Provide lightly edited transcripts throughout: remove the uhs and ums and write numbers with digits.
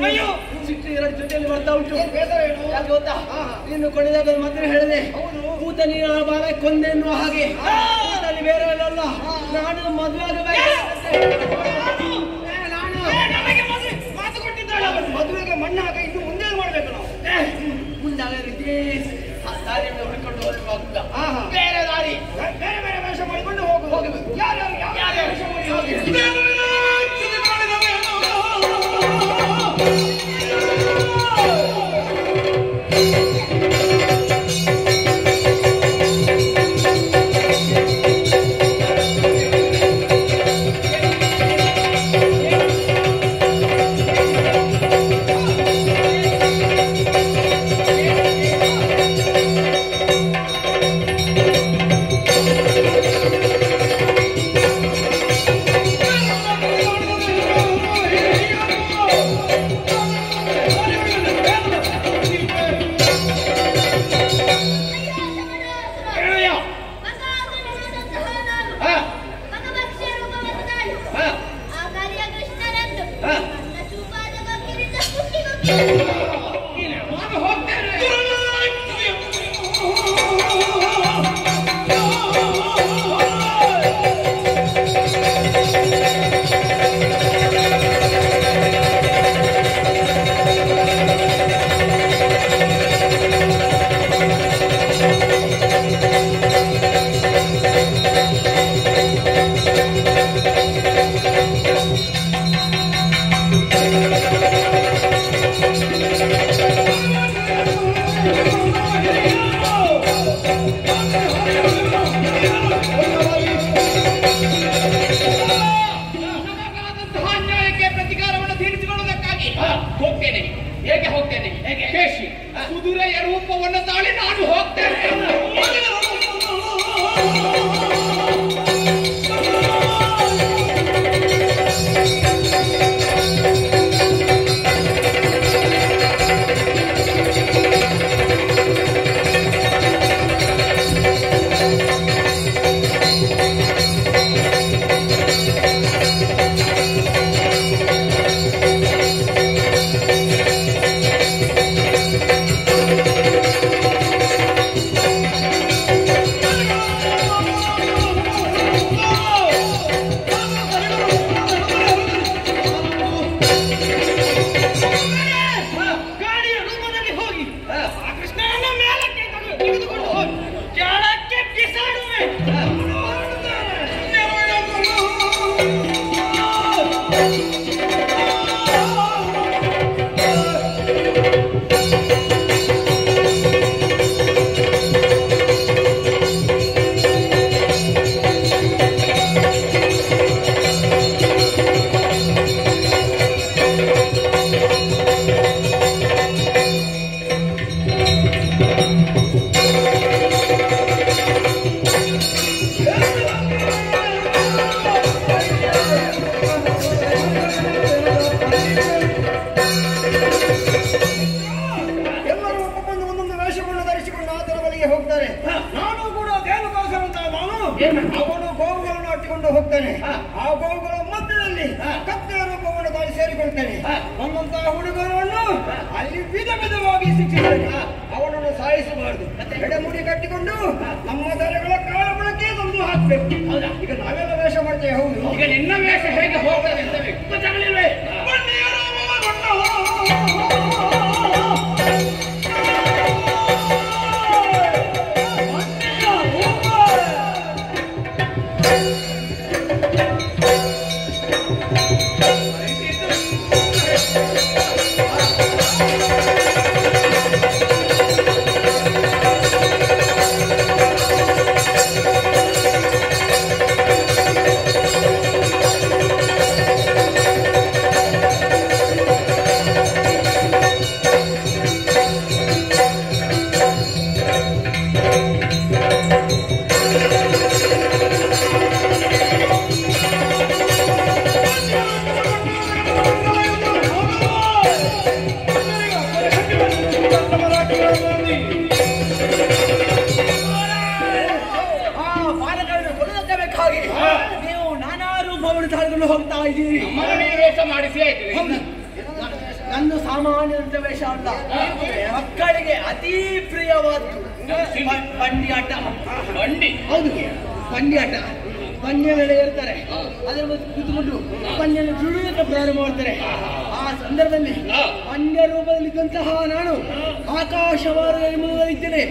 ಅಯ್ಯೋ ಸಿಟ್ಟು ಎರಡು ಜೊತೆಯಲ್ಲಿ ಬರ್ತಾ ಉಂಟು. ಯಾಕೆ ಗೊತ್ತಾ, ನೀನು ಕೊನೆದಾಗ ಮಾತ್ರ ಹೇಳಿದೆ ಕೂತ ನೀನು ಬಾಲ ಕೊಂದೆ ಎನ್ನುವ ಹಾಗೆ. ಕೂತಲ್ಲಿ ಬೇರೆ ಅಲ್ಲ, ನಾನು ಮದುವೆ ಮಾತು ಕೊಟ್ಟಿದ್ದಾಳೆ. ಮದುವೆಗೆ ಮಣ್ಣಾಗ ಇನ್ನು ಮುಂದೆ ಮಾಡ್ಬೇಕು ನಾವು. ಮುಂದಾಗ ರೀತಿ ದಾರಿಯಿಂದ ಹುಡುಕೊಂಡು ಹೋಗುವಾಗ ಬೇರೆ ದಾರಿ, ಬೇರೆ ಬೇರೆ ವೇಷ ಮಾಡಿಕೊಂಡು ಹೋಗಬೇಕು. ಯಾರ್ಯಾರು ವೇಷ ಮಾಡಿ ಹೋಗಿ ಕುದುರೆಯ ರೂಪವನ್ನು ತಾಳಿ ನಾನು ಹೋಗ್ತೇನೆ. ಅವನು ಗೋವುಗಳನ್ನು ಅಟ್ಟಿಕೊಂಡು ಹೋಗ್ತಾನೆ. ಆ ಗೋವುಗಳ ಮಧ್ಯದಲ್ಲಿ ಕತ್ತೆಯ ರೂಪವನ್ನು ತಾಳಿ ಸೇರಿಕೊಳ್ತಾನೆ. ನಮ್ಮಂತಹ ಹುಡುಗರನ್ನು ಅಲ್ಲಿ ವಿಧ ವಿಧವಾಗಿ ಶಿಕ್ಷಿಸ್ತಾನೆ. ಅವನನ್ನು ಸಾಯಿಸಬಾರದು. ಎಡೆಮುಡಿ ಕಟ್ಟಿಕೊಂಡು ನಮ್ಮ ದರಗಳ ಕಾಲ ಬಳಕೆ ತಂದು ಹಾಕ್ಬೇಕು. ಈಗ ನಾವೆಲ್ಲ ವೇಷ ಮಾಡ್ತೇವೆ. ಹೌದು, ಈಗ ನಿನ್ನ ವೇಷ ಹೇಗೆ ಹೋಗ್ತದೆ ಅಂತ ಗೊತ್ತಾಗಲಿಲ್ವೇ? ನಂದು ಸಾಮಾನ್ಯದಂತ ವೇಷ ಅಲ್ಲ, ಮಕ್ಕಳಿಗೆ ಅತೀ ಪ್ರಿಯವಾದ್ದು ಬಂಡಿ ಆಟ. ಬಂಡಿ? ಹೌದು, ಬಂಡಿ ಆಟ. ಬಂಡಿಯ ಮೇಲೆ ಇರ್ತಾರೆ, ಅದರ ಬಗ್ಗೆ ಕೂತ್ಕೊಂಡು ಬಂಡಿಯನ್ನು ಸುಡುವುದಕ್ಕೆ ಪ್ರಾರಂಭ ಮಾಡ್ತಾರೆ. ಆ ಸಂದರ್ಭದಲ್ಲಿ ಬಂಡಿಯ ರೂಪದಲ್ಲಿದ್ದಂತಹ ನಾನು ಆಕಾಶವಾರ ಇದ್ದೇನೆ,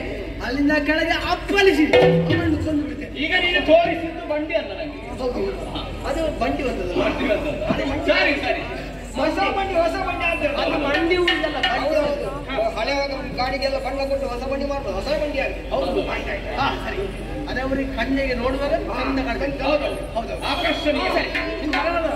ಅಲ್ಲಿಂದ ಕೆಳಗೆ ಅಪ್ಪಳಿಸಿ ಅವನನ್ನು ಕೊಂದು ಬಿಡ್ತೇನೆ. ಈಗ ನೀನು ತೋರಿಸಿದ್ದು ಬಂಡಿ ಅಲ್ಲ ನನಗೆ. ಹೌದು, ಅದು ಬಂಡಿ ಬಂದದ್ದು. ಸರಿ ಸರಿ, ಹೊಸ ಬಂಡಿ ಅಂತ ಅದು ಮಂಡಿ ಉಂಟಲ್ಲ, ಬಂಡಿ. ಹಳೆ ಗಾಡಿಗೆಲ್ಲ ಬಣ್ಣ ಕೊಟ್ಟು ಹೊಸ ಬಂಡಿ ಮಾಡುದು, ಹೊಸ ಬಂಡಿ ಆಗಿ. ಹೌದು, ಸರಿ. ಅದೇ ಅವರಿಗೆ ಕಣ್ಣಿಗೆ ನೋಡುವಾಗ ಚಂದ ಕಾಣ್ತದೆ. ಹೌದು, ಆಕರ್ಷಣೀಯ. ಸರಿ, ನೀವು ಬರೋಣ.